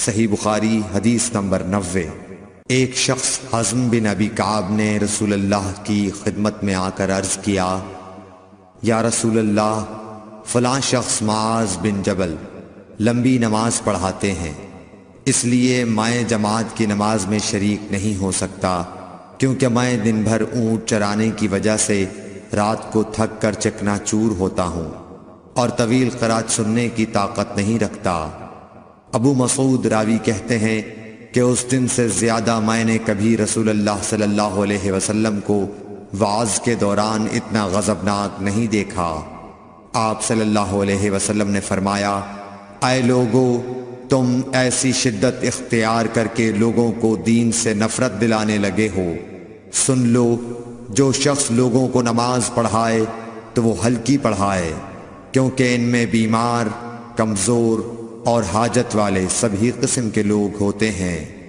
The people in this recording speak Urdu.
صحیح بخاری حدیث نمبر 90۔ ایک شخص حزم بن ابی کعب نے رسول اللہ کی خدمت میں آ کر عرض کیا، یا رسول اللہ، فلاں شخص معاذ بن جبل لمبی نماز پڑھاتے ہیں، اس لیے میں جماعت کی نماز میں شریک نہیں ہو سکتا، کیونکہ میں دن بھر اونٹ چرانے کی وجہ سے رات کو تھک کر چکنا چور ہوتا ہوں اور طویل قرات سننے کی طاقت نہیں رکھتا۔ ابو مسعود راوی کہتے ہیں کہ اس دن سے زیادہ میں نے کبھی رسول اللہ صلی اللہ علیہ وسلم کو وعظ کے دوران اتنا غضبناک نہیں دیکھا۔ آپ صلی اللہ علیہ وسلم نے فرمایا، اے لوگو، تم ایسی شدت اختیار کر کے لوگوں کو دین سے نفرت دلانے لگے ہو۔ سن لو، جو شخص لوگوں کو نماز پڑھائے تو وہ ہلکی پڑھائے، کیونکہ ان میں بیمار، کمزور اور حاجت والے سبھی قسم کے لوگ ہوتے ہیں۔